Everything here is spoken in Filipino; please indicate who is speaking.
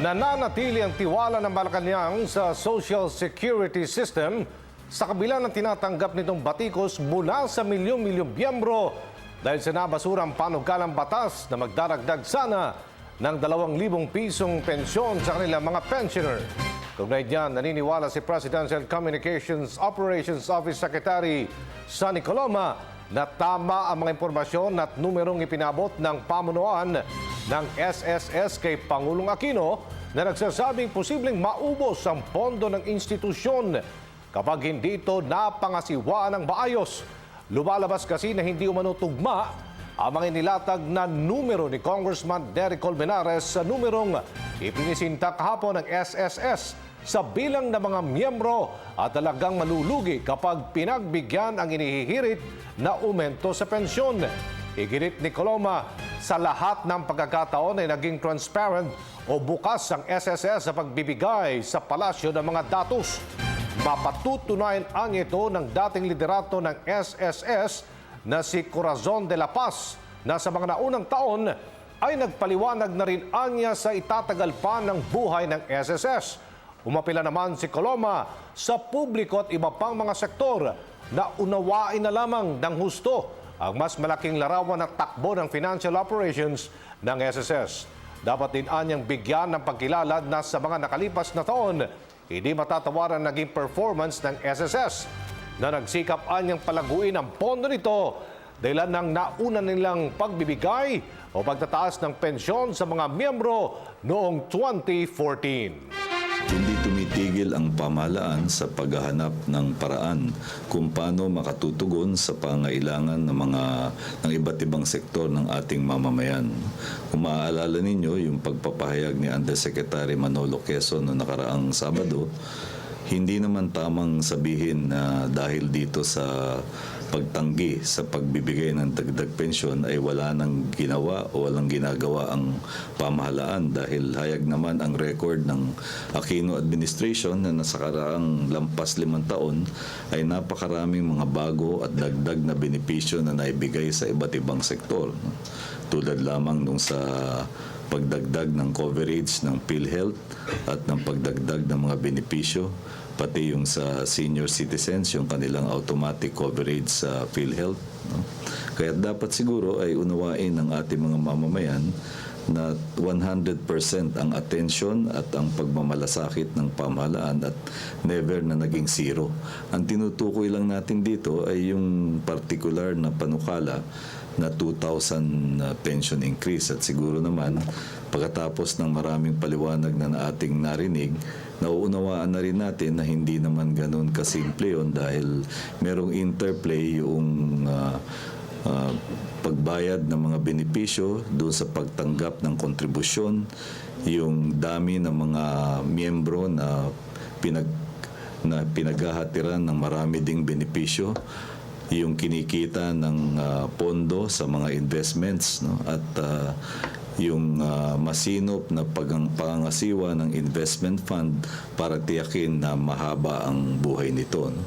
Speaker 1: Nananatili ang tiwala ng Malacanang sa Social Security System sa kabila ng tinatanggap nitong batikos mula sa milyong-milyong miyembro dahil sa nabasurang panukalang batas na magdaragdag sana ng 2,000 pisong pensyon sa kanilang mga pensioner. Kaugnay niyan, naniniwala si Presidential Communications Operations Office Secretary Sonny Coloma na tama ang mga impormasyon at numerong ipinabot ng pamunuan ng SSS kay Pangulong Aquino na nagsasabing posibleng maubos ang pondo ng institusyon kapag hindi ito napangasiwaan ng maayos. Lumalabas kasi na hindi umano tugma ang mga inilatag na numero ni Congressman Derek Colmenares sa numerong ipinisinta kahapon ng SSS sa bilang ng mga miyembro at talagang malulugi kapag pinagbigyan ang inihihirit na aumento sa pensyon. Iginit ni Coloma, sa lahat ng pagkakataon ay naging transparent o bukas ang SSS sa pagbibigay sa palasyo ng mga datos. Mapatutunayan ang ito ng dating liderato ng SSS na si Corazon de la Paz na sa mga naunang taon ay nagpaliwanag na rin anya sa itatagal pa ng buhay ng SSS. Umapila naman si Coloma sa publiko at iba pang mga sektor na unawain na lamang ng husto ang mas malaking larawan at takbo ng financial operations ng SSS. Dapat din anyang bigyan ng pagkilala na sa mga nakalipas na taon, hindi matatawaran naging performance ng SSS na nagsikap anyang palaguin ang pondo nito dahilan ng nauna nilang pagbibigay o pagtataas ng pensyon sa mga miyembro noong 2014.
Speaker 2: Hindi tumitigil ang pamahalaan sa paghahanap ng paraan kung paano makatutugon sa pangailangan ng iba't ibang sektor ng ating mamamayan. Kung maaalala ninyo yung pagpapahayag ni Undersecretary Manolo Quezon noong nakaraang Sabado, hindi naman tamang sabihin na dahil dito sa pagtanggi sa pagbibigay ng dagdag pensyon ay wala nang ginawa o walang ginagawa ang pamahalaan dahil hayag naman ang record ng Aquino administration na nasa karaang lampas 5 taon ay napakaraming mga bago at dagdag na benepisyo na naibigay sa iba't ibang sektor. Tulad lamang nung sa pagdagdag ng coverage ng PhilHealth at ng pagdagdag ng mga benepisyo, pati yung sa senior citizens, yung kanilang automatic coverage sa PhilHealth. Kaya dapat siguro ay unawain ng ating mga mamamayan na 100% ang atensyon at ang pagmamalasakit ng pamahalaan at never na naging zero. Ang tinutukoy lang natin dito ay yung particular na panukala na 2,000 pension increase at siguro naman pagkatapos ng maraming paliwanag na ating narinig, nauunawaan na rin natin na hindi naman ganun kasimple yun dahil merong interplay yung pagbayad ng mga benepisyo doon sa pagtanggap ng kontribusyon, yung dami ng mga miyembro na pinaghahatiran ng marami ding benepisyo, yung kinikita ng pondo sa mga investments, no? At yung masinop na pangangasiwa ng investment fund para tiyakin na mahaba ang buhay nito, no?